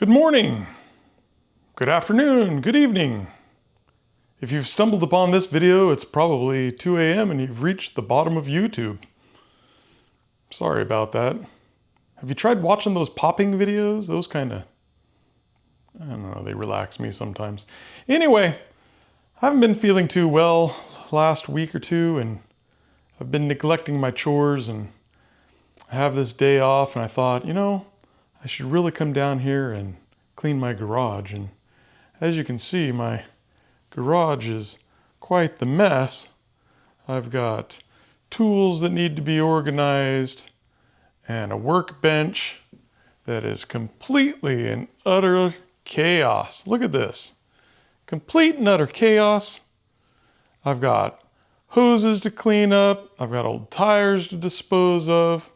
Good morning, good afternoon, good evening. If you've stumbled upon this video, it's probably 2 a.m. and you've reached the bottom of YouTube. Sorry about that. Have you tried watching those popping videos? Those kind of, I don't know, they relax me sometimes. Anyway, I haven't been feeling too well last week or two, and I've been neglecting my chores, and I have this day off, and I thought, I should really come down here and clean my garage. And as you can see, my garage is quite the mess. I've got tools that need to be organized and a workbench that is completely and utter chaos. Look at this. Complete and utter chaos. I've got hoses to clean up. I've got old tires to dispose of.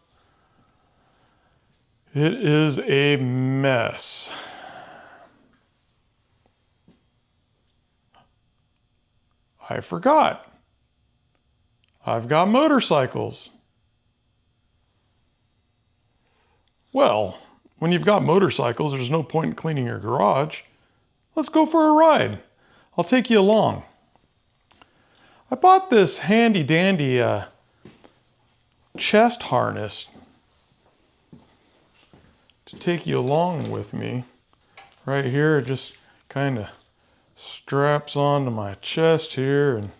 It is a mess. I forgot. I've got motorcycles. Well, when you've got motorcycles, there's no point in cleaning your garage. Let's go for a ride. I'll take you along. I bought this handy dandy chest harness to take you along with me. Right here, it just kind of straps onto my chest here, and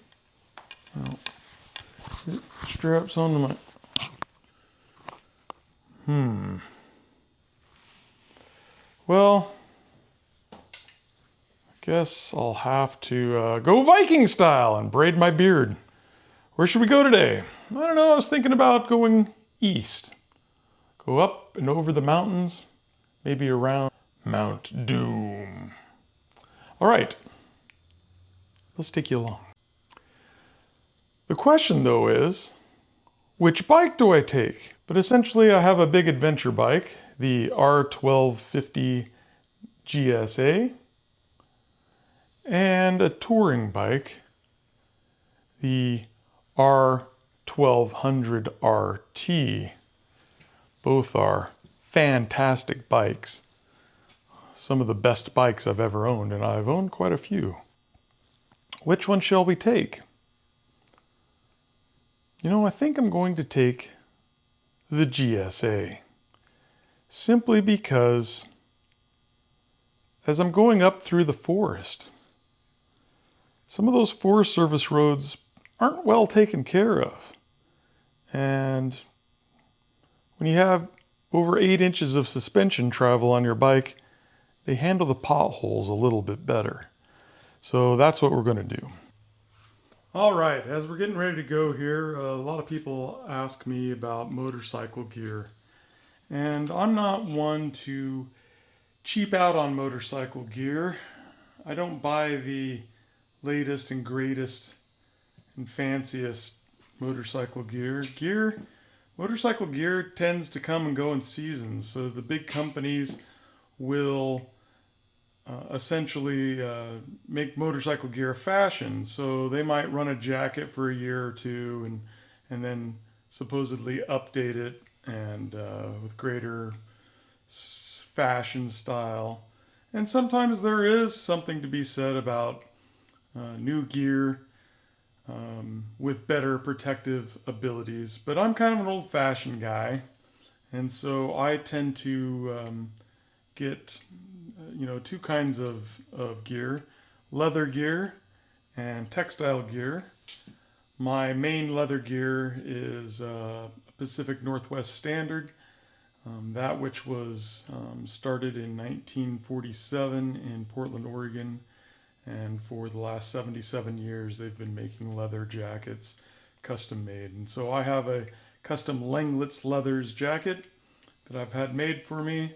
it straps onto my... Well, I guess I'll have to go Viking style and braid my beard. Where should we go today? I don't know, I was thinking about going east. Go up and over the mountains, maybe around Mount Doom. All right, let's take you along. The question though is, which bike do I take? But essentially I have a big adventure bike, the R1250 GSA, and a touring bike, the R1200 RT. Both are fantastic bikes. Some of the best bikes I've ever owned, and I've owned quite a few. Which one shall we take? I think I'm going to take the GSA. Simply because as I'm going up through the forest, some of those Forest Service roads aren't well taken care of. And when you have over 8 inches of suspension travel on your bike, they handle the potholes a little bit better. So that's what we're going to do. All right, as we're getting ready to go here, a lot of people ask me about motorcycle gear. And I'm not one to cheap out on motorcycle gear. I don't buy the latest and greatest and fanciest motorcycle gear. Motorcycle gear tends to come and go in seasons, so the big companies will essentially make motorcycle gear a fashion. So they might run a jacket for a year or two and then supposedly update it and with greater fashion style. And sometimes there is something to be said about new gear with better protective abilities. But I'm kind of an old-fashioned guy, and so I tend to get two kinds of gear: leather gear and textile gear. My main leather gear is Pacific Northwest Standard, that which was started in 1947 in Portland, Oregon. And for the last 77 years, they've been making leather jackets, custom made. And so I have a custom Langlet's Leathers jacket that I've had made for me.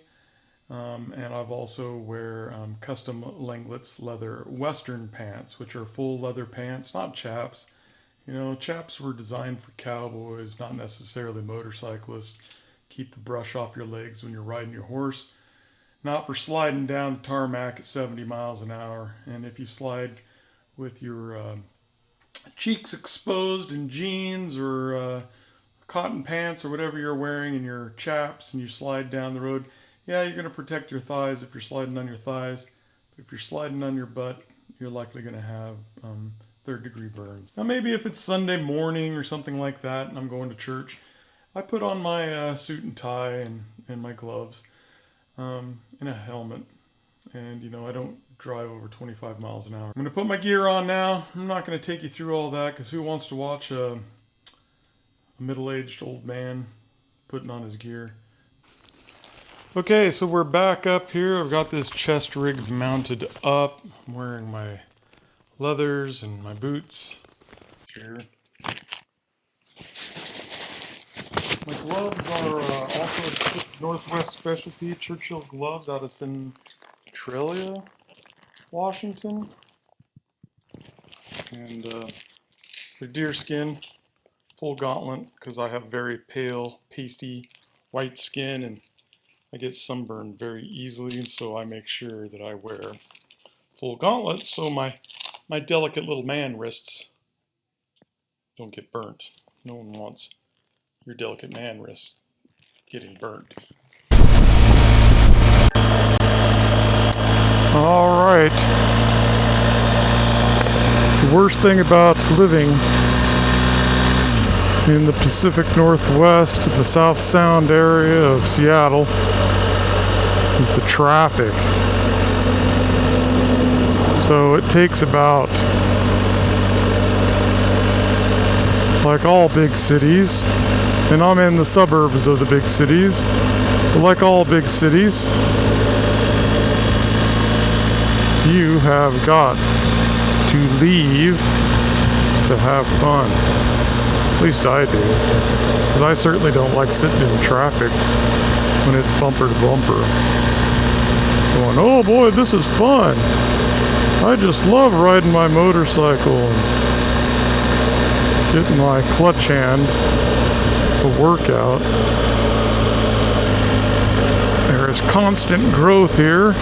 And I've also wear custom Langlet's leather Western pants, which are full leather pants, not chaps. Chaps were designed for cowboys, not necessarily motorcyclists. Keep the brush off your legs when you're riding your horse. Not for sliding down the tarmac at 70 miles an hour. And if you slide with your cheeks exposed in jeans or cotton pants or whatever you're wearing in your chaps and you slide down the road, Yeah, you're going to protect your thighs if you're sliding on your thighs. But if you're sliding on your butt, you're likely going to have third-degree burns. Now, maybe if it's Sunday morning or something like that, and I'm going to church, I put on my suit and tie and my gloves and a helmet. And, I don't drive over 25 miles an hour. I'm going to put my gear on now. I'm not going to take you through all that because who wants to watch a middle-aged old man putting on his gear? Okay, so we're back up here. I've got this chest rig mounted up. I'm wearing my leathers and my boots here. My gloves are also Northwest Specialty Churchill gloves out of Centralia, Washington. And they're deerskin, full gauntlet, because I have very pale, pasty, white skin, and I get sunburned very easily, and so I make sure that I wear full gauntlets so my delicate little man wrists don't get burnt. No one wants your delicate man wrists getting burnt. All right. The worst thing about living in the Pacific Northwest, the South Sound area of Seattle, is the traffic. So it takes about, like all big cities, and I'm in the suburbs of the big cities, but like all big cities, you have got to leave to have fun. At least I do, because I certainly don't like sitting in traffic when it's bumper to bumper. Going, oh boy, this is fun. I just love riding my motorcycle and getting my clutch hand a workout. There is constant growth here.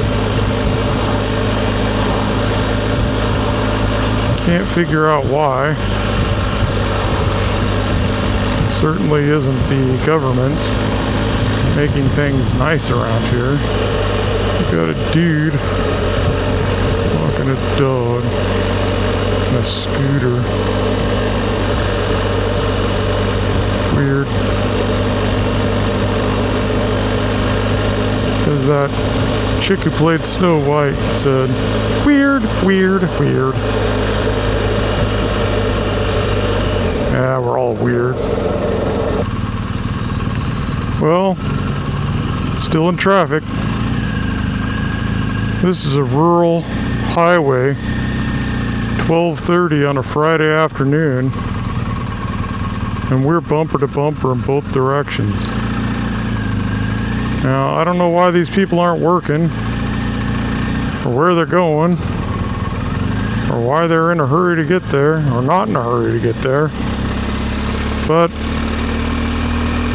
Can't figure out why. Certainly isn't the government making things nice around here. We've got a dude walking a dog and a scooter. Weird. As that chick who played Snow White said, weird, weird, weird. Yeah, we're all weird. Well, still in traffic. This is a rural highway, 12:30 on a Friday afternoon, and we're bumper to bumper in both directions. Now, I don't know why these people aren't working, or where they're going, or why they're in a hurry to get there, or not in a hurry to get there. But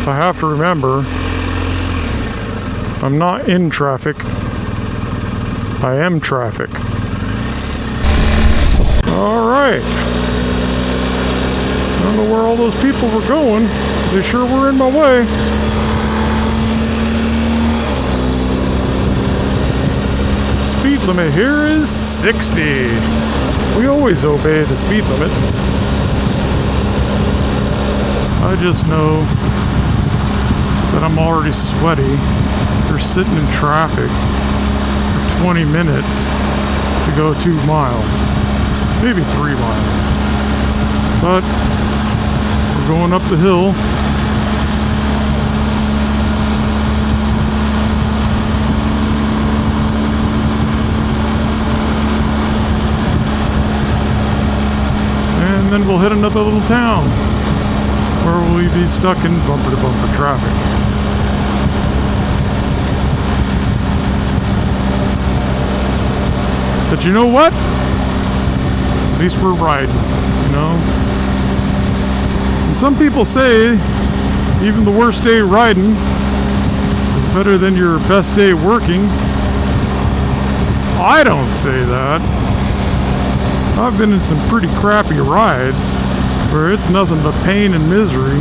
I have to remember, I'm not in traffic, I am traffic. All right. I don't know where all those people were going. They sure were in my way. Speed limit here is 60. We always obey the speed limit. I just know that I'm already sweaty for sitting in traffic for 20 minutes to go 2 miles, maybe 3 miles. But we're going up the hill. And then we'll hit another little town where we'll be stuck in bumper-to-bumper traffic. But you know what? At least we're riding, you know? And some people say even the worst day riding is better than your best day working. I don't say that. I've been in some pretty crappy rides where it's nothing but pain and misery.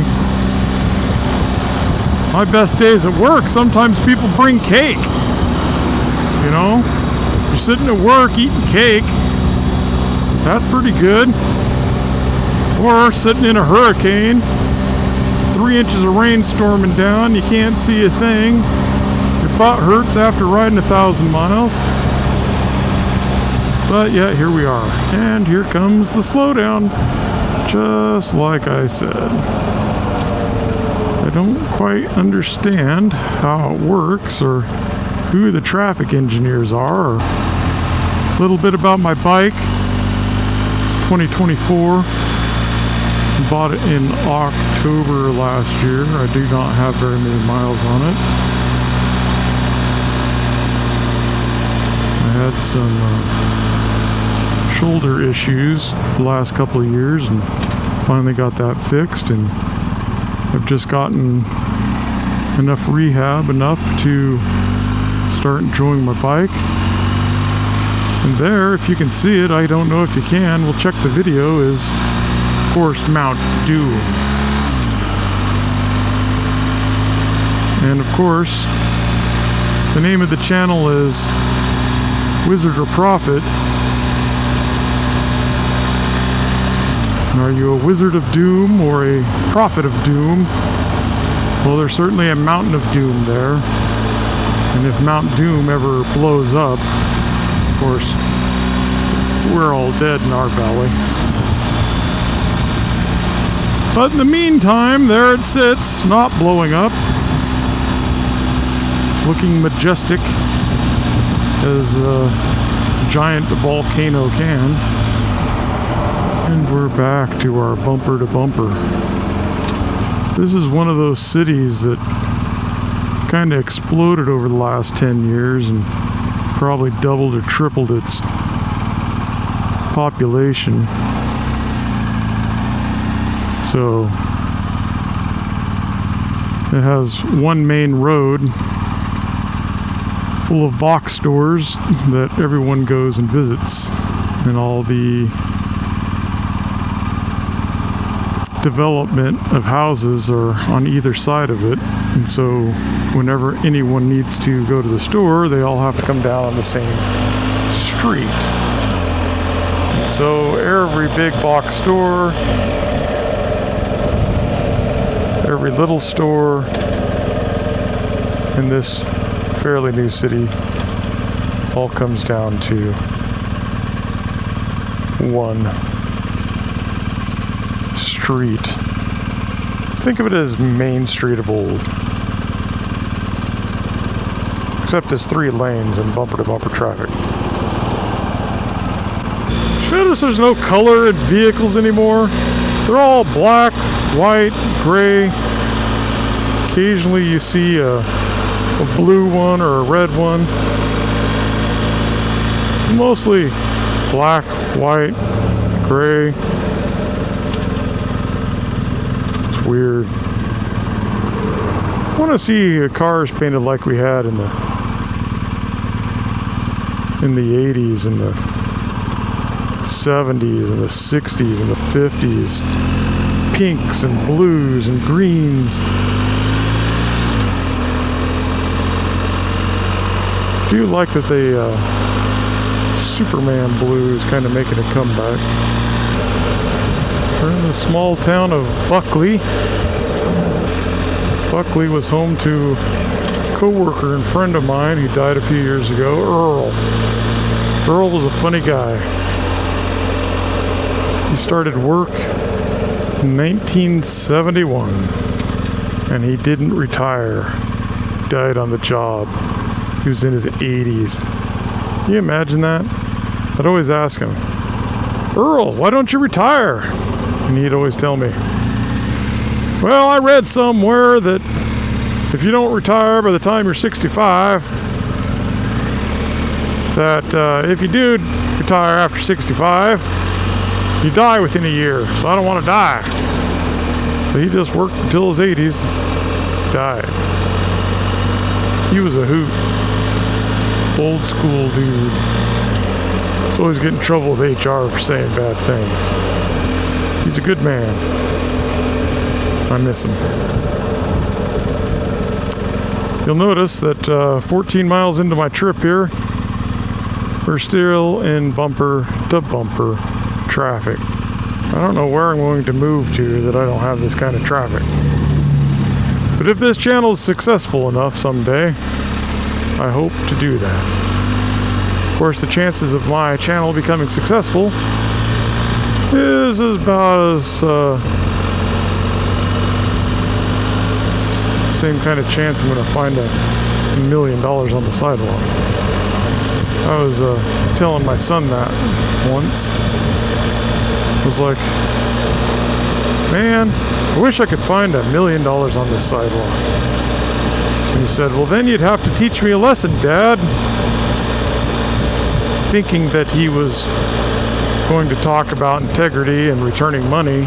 My best days at work, sometimes people bring cake. You know, you're sitting at work eating cake. That's pretty good. Or sitting in a hurricane, 3 inches of rain storming down, you can't see a thing. Your butt hurts after riding 1,000 miles. But yeah, here we are. And here comes the slowdown. Just like I said. I don't quite understand how it works or who the traffic engineers are. Or a little bit about my bike. It's 2024. Bought it in October last year. I do not have very many miles on it. I had some shoulder issues the last couple of years and finally got that fixed, and I've just gotten enough rehab, enough to start enjoying my bike. And there, if you can see it, I don't know if you can, we'll check the video, is of course Mount Doom. And of course, the name of the channel is Wizard or Prophet. And are you a wizard of doom or a prophet of doom? Well, there's certainly a mountain of doom there. And if Mount Doom ever blows up, of course, we're all dead in our valley. But in the meantime, there it sits, not blowing up, looking majestic as a giant volcano can. And we're back to our bumper to bumper. This is one of those cities that kind of exploded over the last 10 years and probably doubled or tripled its population. So it has one main road full of box stores that everyone goes and visits, and all the development of houses are on either side of it. And so whenever anyone needs to go to the store, they all have to come down on the same street. And so every big box store, every little store in this fairly new city all comes down to one street. Think of it as Main Street of old. Except it's 3 lanes and bumper to bumper traffic. Notice there's no color in vehicles anymore. They're all black, white, gray. Occasionally you see a blue one or a red one. Mostly black, white, gray. It's weird. I want to see cars painted like we had in the 80s and the 70s and the 60s and the 50s. Pinks and blues and greens. I do like that they Superman blue is kind of making a comeback. We're in the small town of Buckley. Buckley was home to a co-worker and friend of mine who died a few years ago, Earl. Earl was a funny guy. He started work in 1971 and he didn't retire. He died on the job. He was in his 80s. Can you imagine that? I'd always ask him, Earl, why don't you retire? And he'd always tell me, well, I read somewhere that if you don't retire by the time you're 65, that if you do retire after 65, you die within a year. So I don't want to die. So he just worked until his 80s, died. He was a hoot. Old school dude. He's always getting in trouble with HR for saying bad things. He's a good man. I miss him. You'll notice that 14 miles into my trip here, we're still in bumper-to-bumper traffic. I don't know where I'm going to move to that I don't have this kind of traffic. But if this channel is successful enough someday, I hope to do that. Of course, the chances of my channel becoming successful is about as same kind of chance I'm going to find $1 million on the sidewalk. I was telling my son that once. I was like, man, I wish I could find $1 million on this sidewalk. And he said, well, then you'd have to teach me a lesson, Dad. Thinking that he was going to talk about integrity and returning money.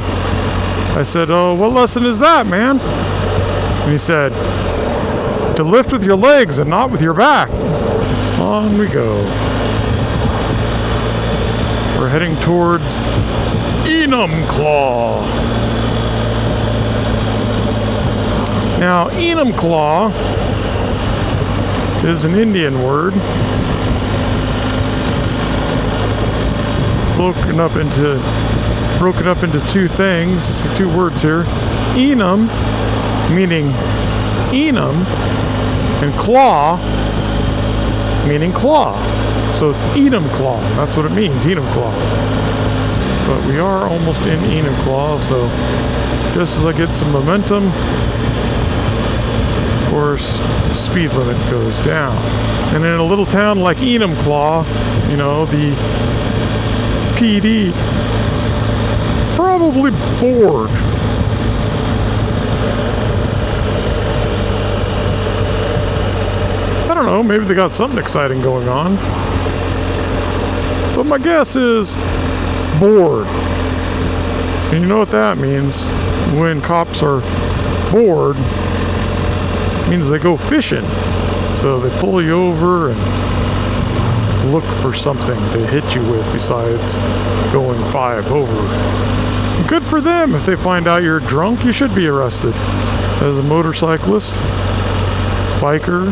I said, oh, what lesson is that, man? And he said, to lift with your legs and not with your back. On we go. We're heading towards Enumclaw. Now, Enumclaw is an Indian word broken up into two words here. Enum, meaning enum, and claw, meaning claw. So it's Enumclaw. That's what it means, Enumclaw. But we are almost in Enumclaw, so just as I get some momentum, of course, speed limit goes down. And in a little town like Enumclaw, you know, the PD probably bored. I don't know, maybe they got something exciting going on. But my guess is bored. And you know what that means? When cops are bored, it means they go fishing. So they pull you over and look for something to hit you with besides going 5 over. Good for them. If they find out you're drunk, you should be arrested. As a motorcyclist, biker,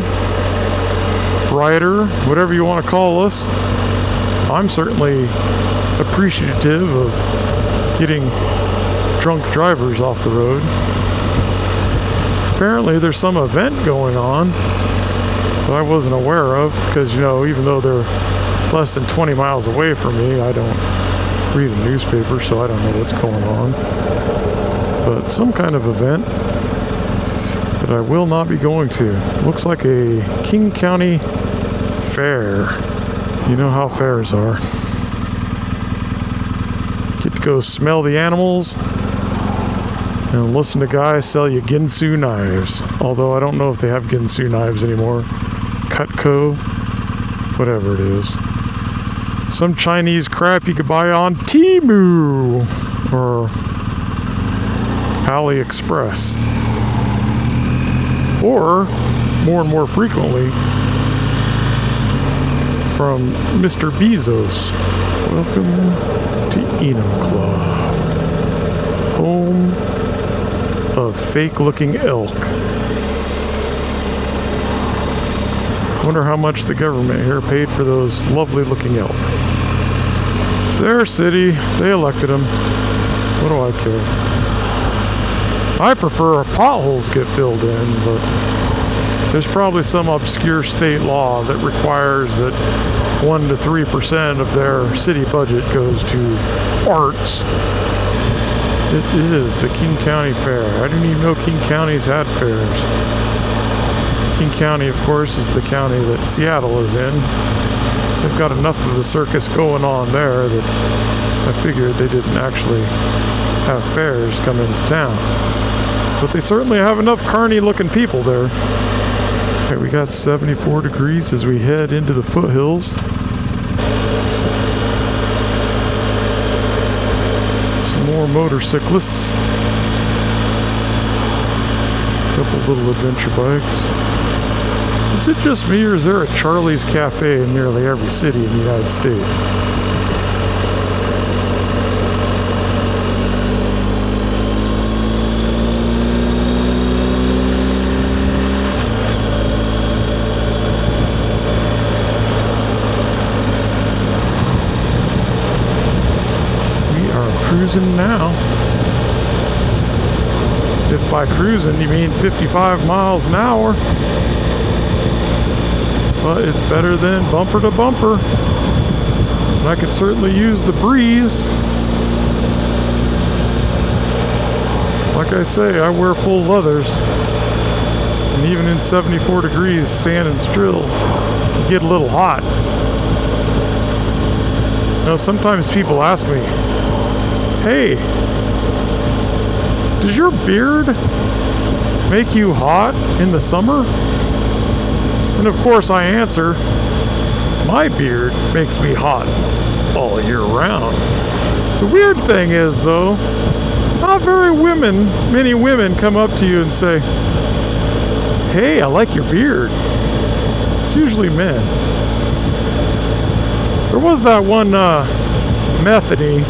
rider, whatever you want to call us, I'm certainly appreciative of getting drunk drivers off the road. Apparently there's some event going on that I wasn't aware of, because, you know, even though they're less than 20 miles away from me, I don't read a newspaper, so I don't know what's going on. But some kind of event that I will not be going to. Looks like a King County fair. You know how fairs are. Get to go smell the animals and listen to guys sell you Ginsu knives. Although I don't know if they have Ginsu knives anymore. Cutco, whatever it is. Some Chinese crap you could buy on Temu or AliExpress. Or, more and more frequently, from Mr. Bezos. Welcome to Enumclaw, home of fake-looking elk. Wonder how much the government here paid for those lovely-looking elk. It's their city. They elected them. What do I care? I prefer potholes get filled in, but there's probably some obscure state law that requires that 1 to 3% of their city budget goes to arts. It is the King County Fair. I didn't even know King Counties had fairs. King County, of course, is the county that Seattle is in. They've got enough of the circus going on there that I figured they didn't actually have fairs come into town. But they certainly have enough carny-looking people there. Okay, we got 74 degrees as we head into the foothills. Some more motorcyclists. A couple little adventure bikes. Is it just me, or is there a Charlie's Cafe in nearly every city in the United States? cruising now. If by cruising you mean 55 miles an hour. But it's better than bumper to bumper. And I could certainly use the breeze. Like I say, I wear full leathers. And even in 74 degrees, standing still, you get a little hot. You know, sometimes people ask me, hey, does your beard make you hot in the summer? And of course I answer, my beard makes me hot all year round. The weird thing is, though, not many women come up to you and say, hey, I like your beard. It's usually men. There was that one Methany.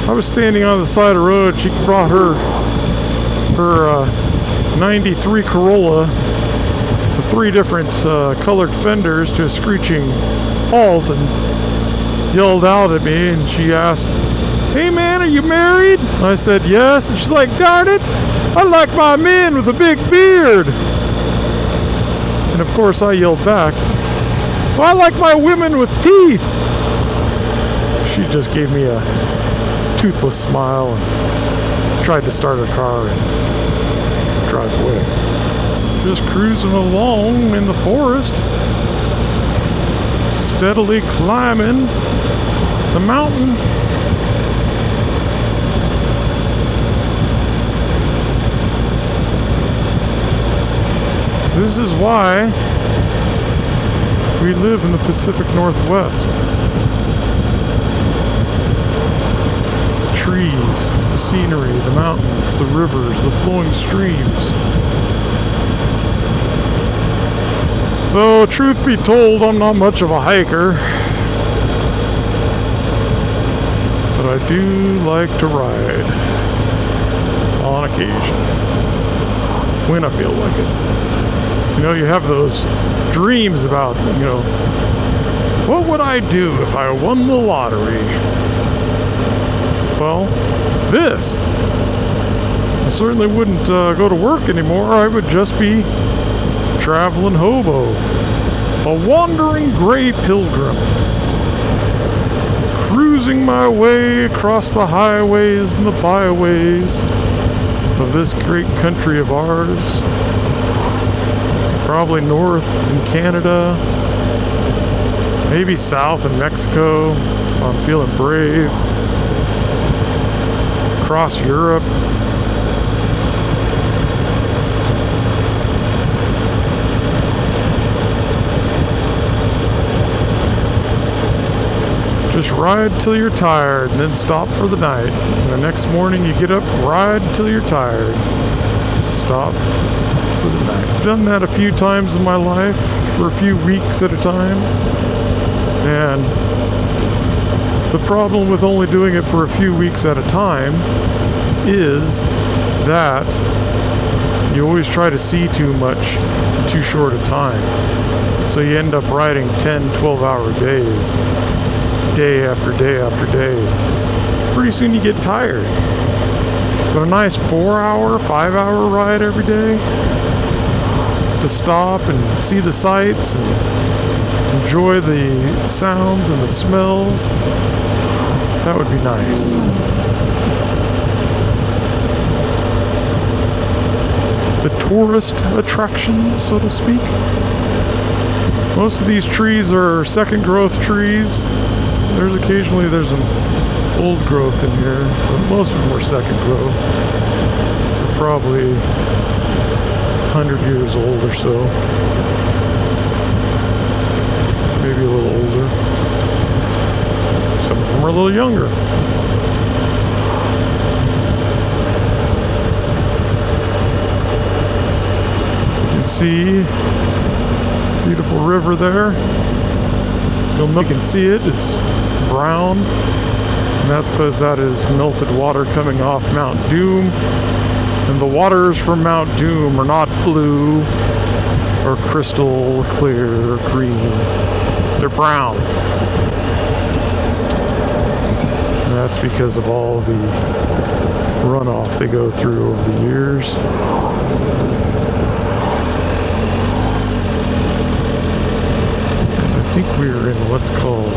I was standing on the side of the road. She brought her 93 Corolla with 3 different colored fenders to a screeching halt and yelled out at me, and she asked, hey man, are you married? I said yes, and she's like, darn it, I like my men with a big beard. And of course I yelled back, well, I like my women with teeth. She just gave me a toothless smile and tried to start her car and drive away. Just cruising along in the forest, steadily climbing the mountain. This is why we live in the Pacific Northwest. The trees, the scenery, the mountains, the rivers, the flowing streams. Though, truth be told, I'm not much of a hiker. But I do like to ride on occasion, when I feel like it. You know, you have those dreams about, you know, what would I do if I won the lottery? Well, this. I certainly wouldn't go to work anymore. I would just be traveling hobo, a wandering gray pilgrim, cruising my way across the highways and the byways of this great country of ours. Probably north in Canada, maybe south in Mexico if I'm feeling brave, across Europe. Just ride till you're tired and then stop for the night. And the next morning you get up, ride till you're tired, stop for the night. I've done that a few times in my life for a few weeks at a time. And the problem with only doing it for a few weeks at a time is that you always try to see too much in too short a time. So you end up riding 10, 12-hour days, day after day after day. Pretty soon you get tired. But a nice 4-hour, 5-hour ride every day, to stop and see the sights and enjoy the sounds and the smells, that would be nice. The tourist attractions, so to speak. Most of these trees are second growth trees. There's some old growth in here, but most of them are second growth. They're probably 100 years old or so. Maybe a little older. Some of them are a little younger. You can see beautiful river there. You can see it. It's brown. And that's because that is melted water coming off Mount Doom. And the waters from Mount Doom are not blue or crystal clear or green. They're brown. that's because of all the runoff they go through over the years. I think we were in what's called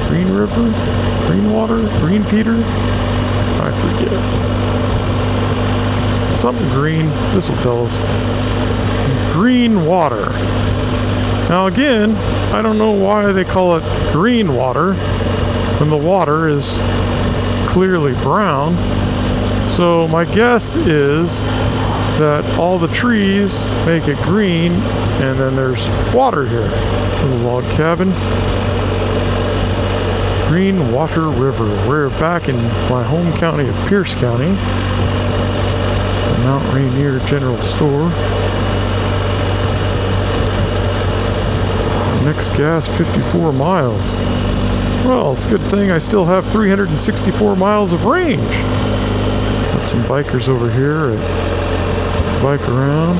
Green River? Green Water? Green Peter? I forget. Something green. This will tell us. Green Water. Now again, I don't know why they call it green water when the water is clearly brown. So my guess is that all the trees make it green, and then there's water here. Little log cabin. Green Water River. We're back in my home county of Pierce County. The Mount Rainier General Store. Next gas, 54 miles. Well, it's a good thing I still have 364 miles of range. Got some bikers over here that bike around.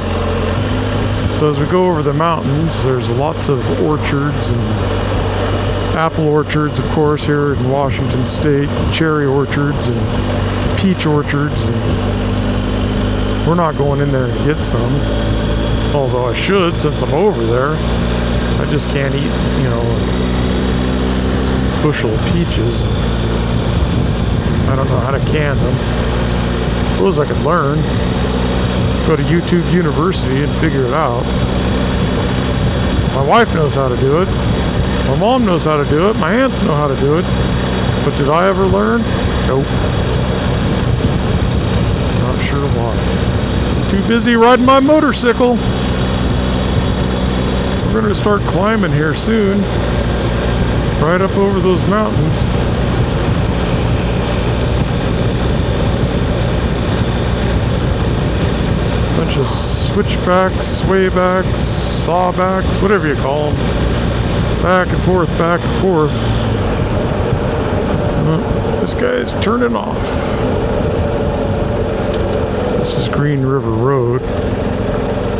So as we go over the mountains, there's lots of orchards and apple orchards, of course, here in Washington State, cherry orchards and peach orchards. And we're not going in there to get some, although I should since I'm over there. I just can't eat, you know, a bushel of peaches. I don't know how to can them. Suppose I could learn. Go to YouTube University and figure it out. My wife knows how to do it. My mom knows how to do it. My aunts know how to do it. But did I ever learn? Nope. Not sure why. Too busy riding my motorcycle. We're going to start climbing here soon, right up over those mountains. Bunch of switchbacks, swaybacks, sawbacks, whatever you call them. Back and forth, back and forth. This guy's turning off. This is Green River Road.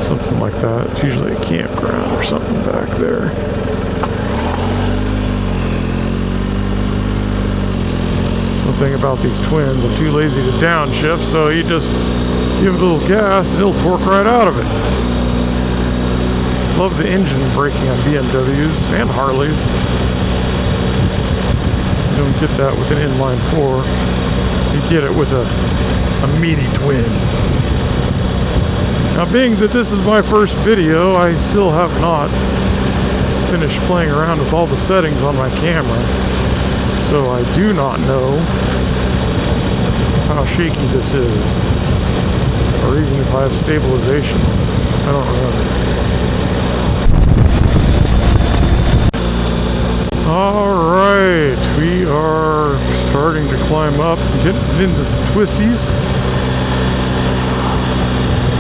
Something like that. It's usually a campground or something back there. One thing about these twins, I'm too lazy to downshift, so you just give it a little gas and it'll torque right out of it. Love the engine braking on BMWs and Harleys. You don't get that with an inline four. You get it with a meaty twin. Now, being that this is my first video, I still have not finished playing around with all the settings on my camera. So I do not know how shaky this is. Or even if I have stabilization. I don't remember. Alright, we are starting to climb up, getting into some twisties.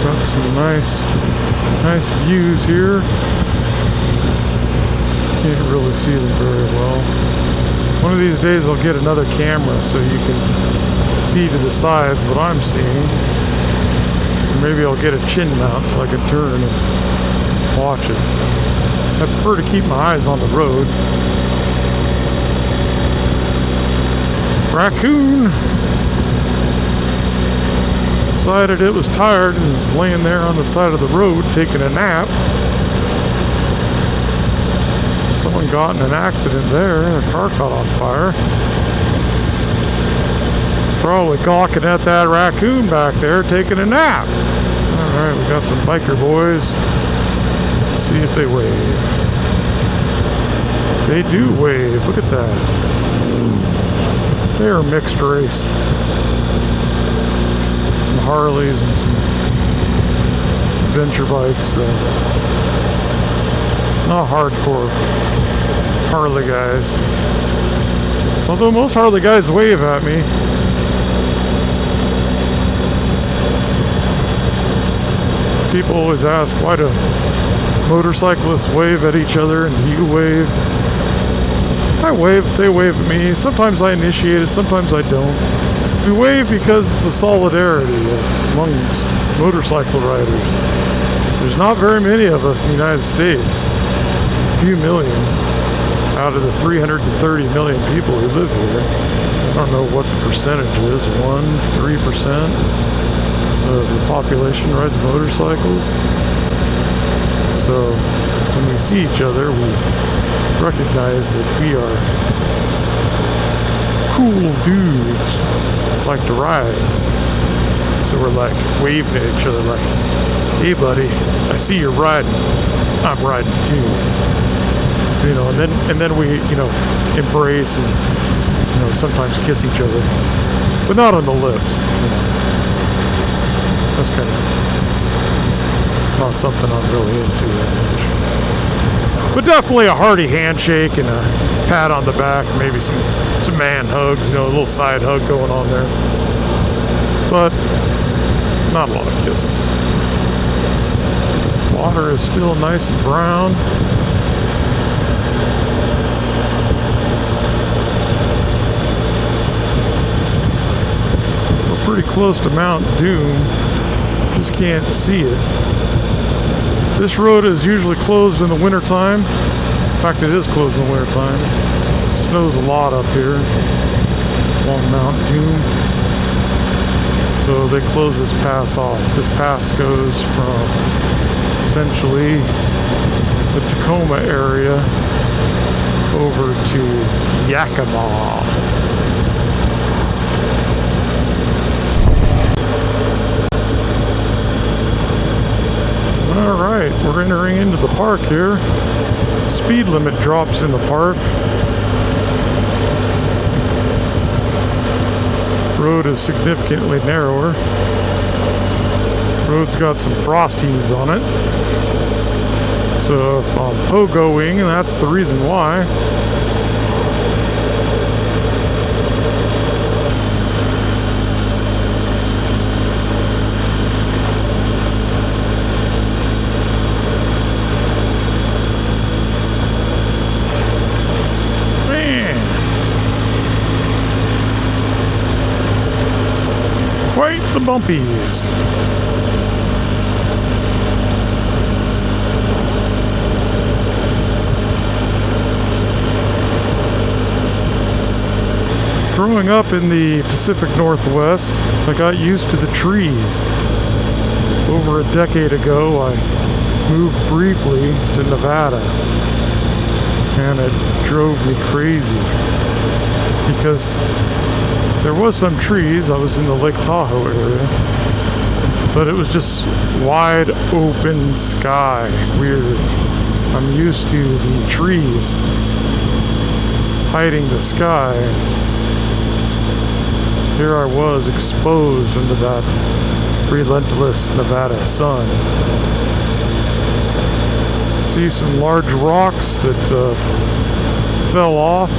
Got some nice views here. Can't really see them very well. One of these days I'll get another camera so you can see to the sides what I'm seeing. Or maybe I'll get a chin mount so I can turn and watch it. I prefer to keep my eyes on the road. Raccoon! Decided it was tired and was laying there on the side of the road taking a nap. Someone got in an accident there. Their car caught on fire. Probably gawking at that raccoon back there taking a nap. Alright, we got some biker boys. Let's see if they wave. They do wave. Look at that. They're a mixed race. Harleys and some adventure bikes. Not hardcore Harley guys. Although most Harley guys wave at me. People always ask, why do motorcyclists wave at each other and you wave? I wave, they wave at me. Sometimes I initiate it, sometimes I don't. We wave because it's a solidarity amongst motorcycle riders. There's not very many of us in the United States. A few million. out of the 330 million people who live here. I don't know what the percentage is, 3% of the population rides motorcycles. So when we see each other, we recognize that we are cool dudes, like to ride. So we're like waving at each other like, hey buddy, I see you're riding, I'm riding too. You know, and then we, you know, embrace and, you know, sometimes kiss each other, but not on the lips. You know. That's kind of not something I'm really into that much. But definitely a hearty handshake and a pat on the back, maybe some man hugs, you know, a little side hug going on there. But not a lot of kissing. Water is still nice and brown. We're pretty close to Mount Doom. Just can't see it. This road is usually closed in the wintertime. In fact, it is closed in the wintertime. It snows a lot up here along Mount Doom. So they close this pass off. This pass goes from essentially the Tacoma area over to Yakima. Alright, we're entering into the park here. Speed limit drops in the park. Road is significantly narrower. Road's got some frost heaves on it. So if I'm pogoing, that's the reason why. Quite the bumpies. Growing up in the Pacific Northwest, I got used to the trees. Over a decade ago, I moved briefly to Nevada, and it drove me crazy because there was some trees. I was in the Lake Tahoe area, but it was just wide open sky. Weird. I'm used to the trees hiding the sky. Here I was exposed into that relentless Nevada sun. See some large rocks that fell off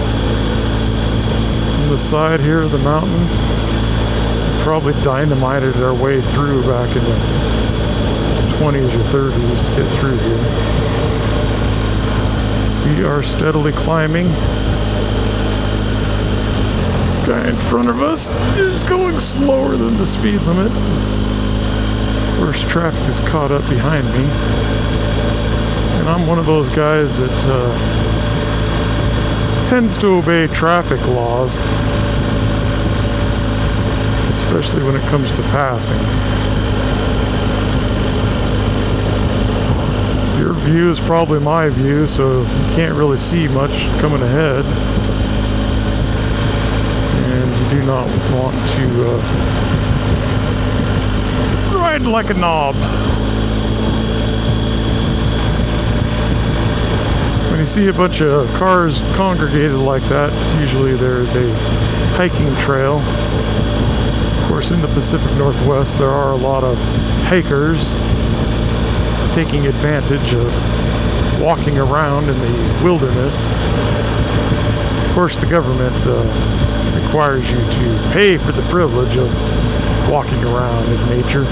the side here of the mountain. Probably dynamited our way through back in the 20s or 30s to get through here. We are steadily climbing. Guy in front of us is going slower than the speed limit. Of course, traffic is caught up behind me. And I'm one of those guys that tends to obey traffic laws, especially when it comes to passing. Your view is probably my view, so you can't really see much coming ahead, and you do not want to ride like a knob. When you see a bunch of cars congregated like that, usually there's a hiking trail. Of course, in the Pacific Northwest, there are a lot of hikers taking advantage of walking around in the wilderness. Of course, the government requires you to pay for the privilege of walking around in nature.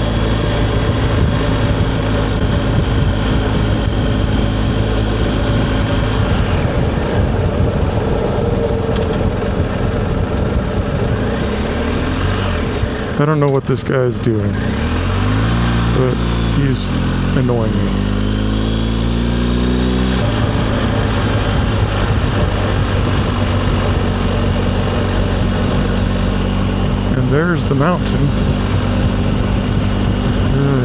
I don't know what this guy is doing, but he's annoying me. There's the mountain.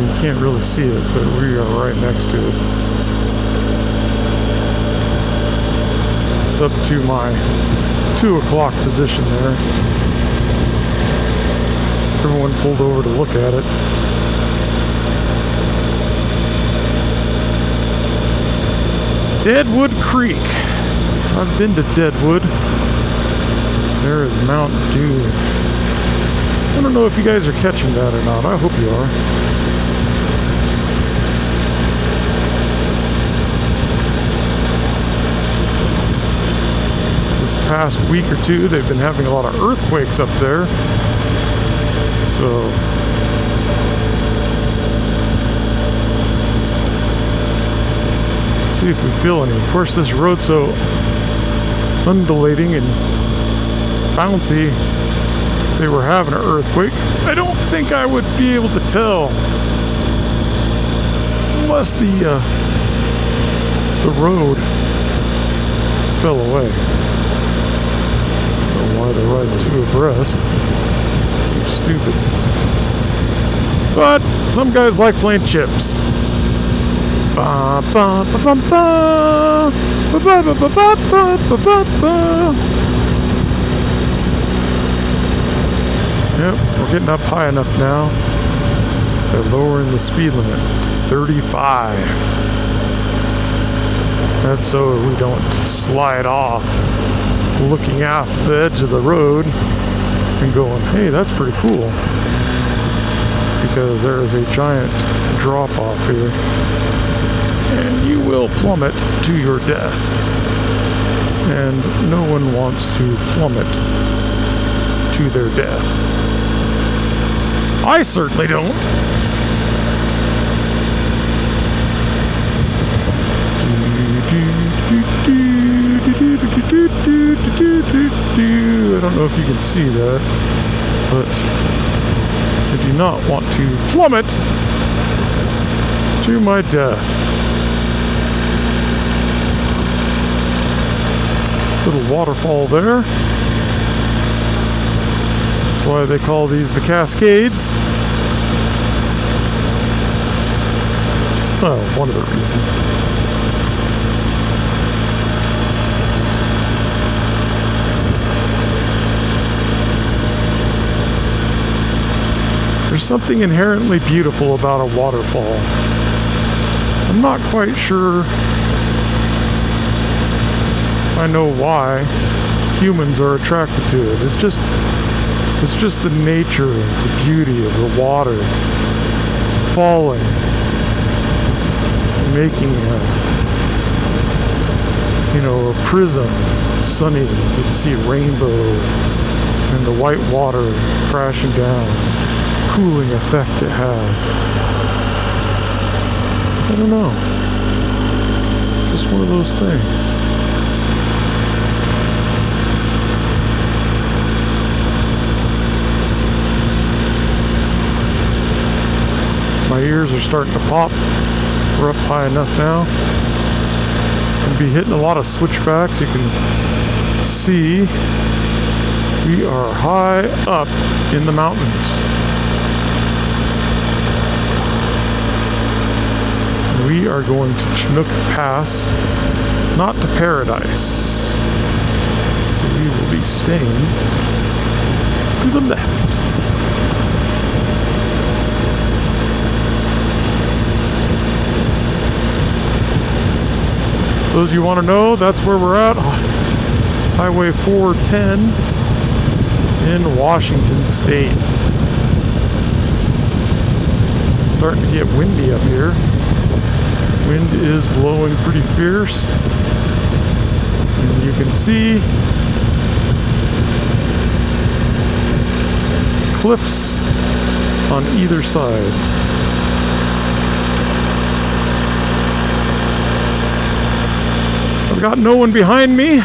You can't really see it, but we are right next to it. It's up to my 2 o'clock position there. Everyone pulled over to look at it. Deadwood Creek. I've been to Deadwood. There is Mount Doom. I don't know if you guys are catching that or not. I hope you are. This past week or two, they've been having a lot of earthquakes up there. So see if we feel any. Of course, this road's so undulating and bouncy. If they were having an earthquake, I don't think I would be able to tell unless the road fell away. I don't know why they're riding 2 abreast. Seems stupid. But some guys like playing chips. Ba ba ba ba ba ba ba ba ba ba ba ba. Yep, we're getting up high enough now. They're lowering the speed limit to 35. That's so we don't slide off, looking off the edge of the road and going, hey, that's pretty cool. Because there is a giant drop off here. And you will plummet to your death. And no one wants to plummet to their death. I certainly don't. I don't know if you can see that, but I do not want to plummet to my death. Little waterfall there. That's why they call these the Cascades. Well, one of the reasons. There's something inherently beautiful about a waterfall. I'm not quite sure I know why humans are attracted to it. It's just the nature, the beauty of the water falling, making a prism, sunny. You get to see a rainbow and the white water crashing down. Cooling effect it has. I don't know. Just one of those things. My ears are starting to pop. We're up high enough now. We'll be hitting a lot of switchbacks. You can see we are high up in the mountains. We are going to Chinook Pass, not to Paradise. So we will be staying to the left. Those you want to know, that's where we're at. Highway 410 in Washington State. Starting to get windy up here. Wind is blowing pretty fierce. And you can see cliffs on either side. I've got no one behind me,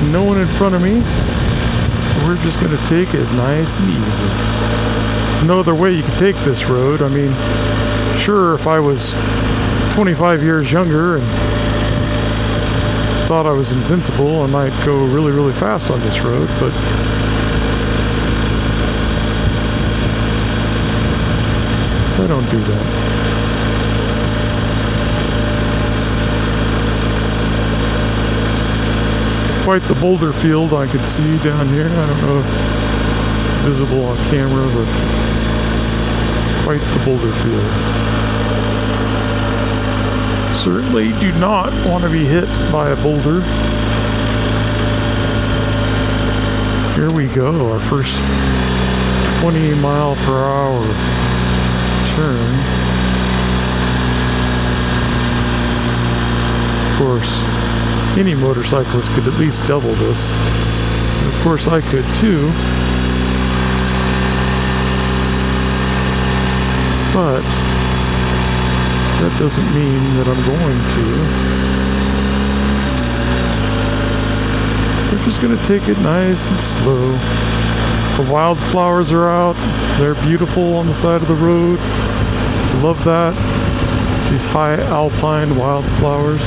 no one in front of me, so we're just going to take it nice and easy. There's no other way you can take this road. I mean, sure, if I was 25 years younger and thought I was invincible, I might go really, really fast on this road, but I don't do that. Quite the boulder field I could see down here. I don't know if it's visible on camera, but quite the boulder field. Certainly do not want to be hit by a boulder. Here we go, our first 20-mile-per-hour turn. Of course, any motorcyclist could at least double this. And of course, I could too. But that doesn't mean that I'm going to. We're just going to take it nice and slow. The wildflowers are out. They're beautiful on the side of the road. Love that. These high alpine wildflowers.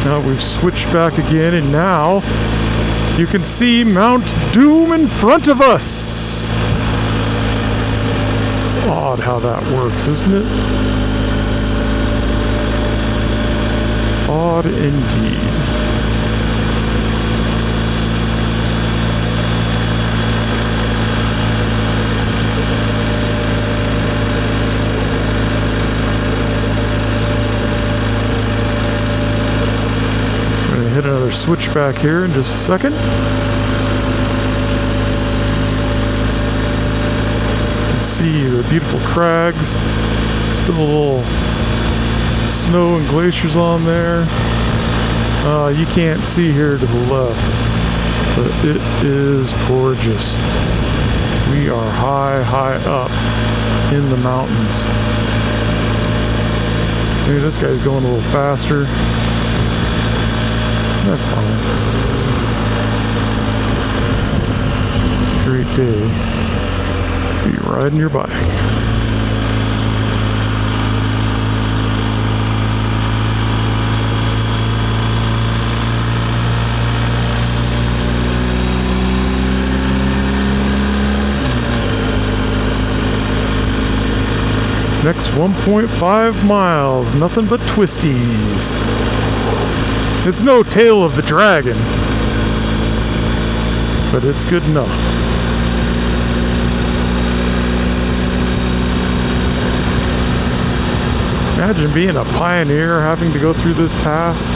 Now we've switched back again, and now you can see Mount Doom in front of us. It's odd how that works, isn't it? Odd indeed. Hit another switchback here in just a second. You can see the beautiful crags. Still a little snow and glaciers on there. You can't see here to the left, but it is gorgeous. We are high, high up in the mountains. Maybe this guy's going a little faster. That's fine. Great day. Be riding your bike. Next 1.5 miles, nothing but twisties. It's no Tail of the Dragon, but it's good enough. Imagine being a pioneer having to go through this pass.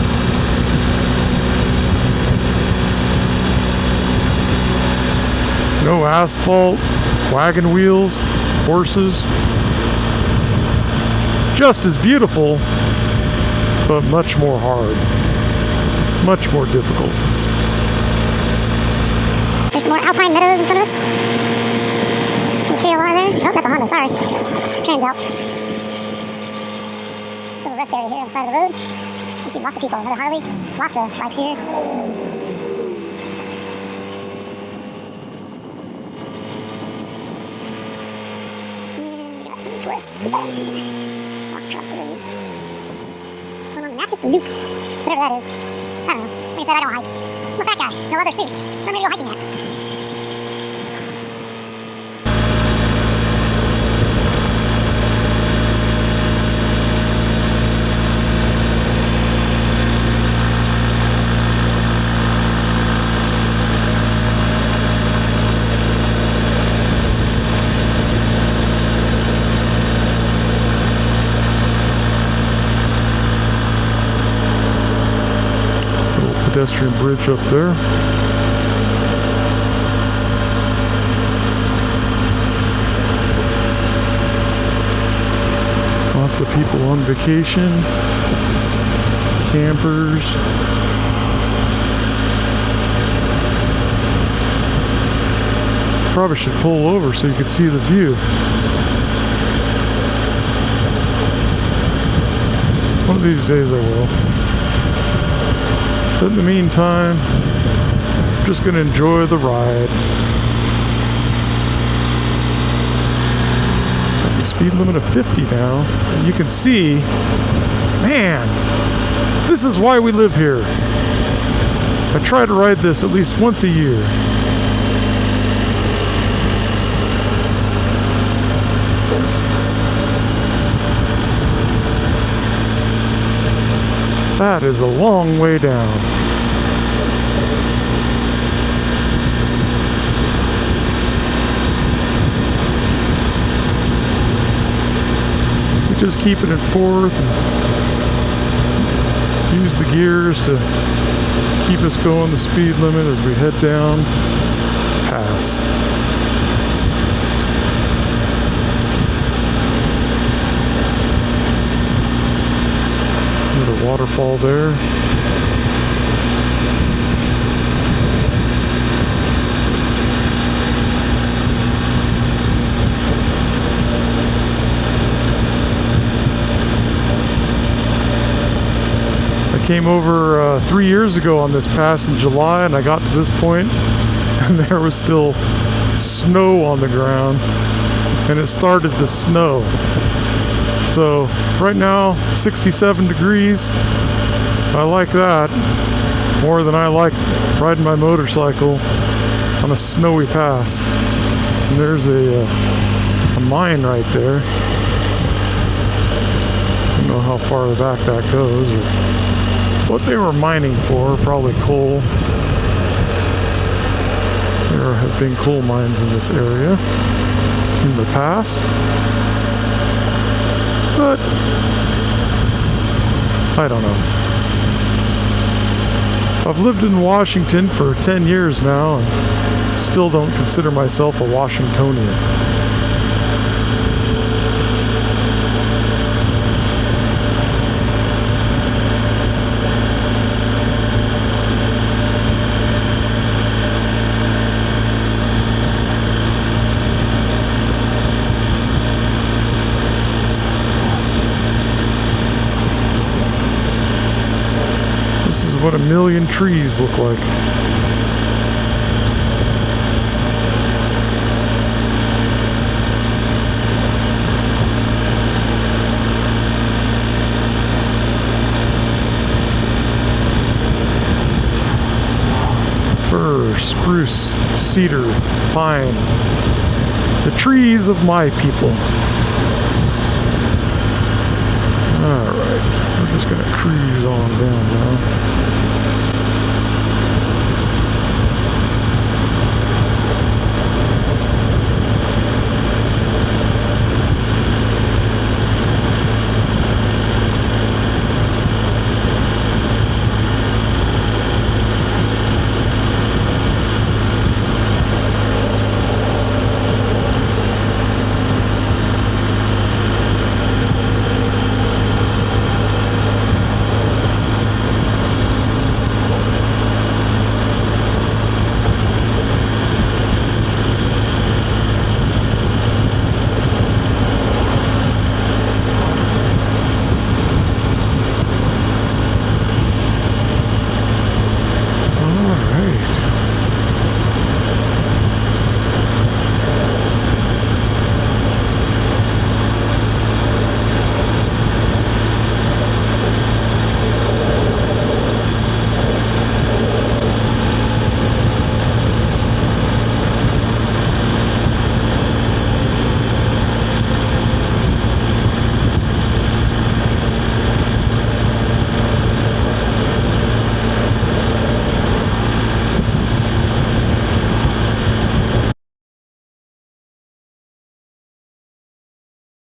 No asphalt, wagon wheels, horses. Just as beautiful, but much more hard. Much more difficult. There's some more alpine meadows in front of us. Little KLR there. Oh, that's a Honda, sorry. Train's out. Little rest area here on the side of the road. You see lots of people. Another Harley. Lots of bikes here. And we got some tourists. Walk across the road. Going on the Natchez Loop. Whatever that is. I don't know. Like I said, I don't hike. I'm a fat guy. No leather suit. Where am I going to go hiking at? Pedestrian bridge up there. Lots of people on vacation, campers. Probably should pull over so you could see the view. One of these days I will. But in the meantime, I'm just going to enjoy the ride. At the speed limit of 50 now, and you can see, man, this is why we live here. I try to ride this at least once a year. That is a long way down. We just keep it in fourth and use the gears to keep us going the speed limit as we head down past. Another waterfall there. I came over 3 years ago on this pass in July, and I got to this point and there was still snow on the ground, and it started to snow. So right now 67 degrees. I like that more than I like riding my motorcycle on a snowy pass. And there's a mine right there. I don't know how far back that goes or what they were mining for, probably coal. There have been coal mines in this area in the past. But I don't know. I've lived in Washington for 10 years now and still don't consider myself a Washingtonian. This is what a million trees look like. Fir, spruce, cedar, pine. The trees of my people. Alright, we're just gonna cruise on down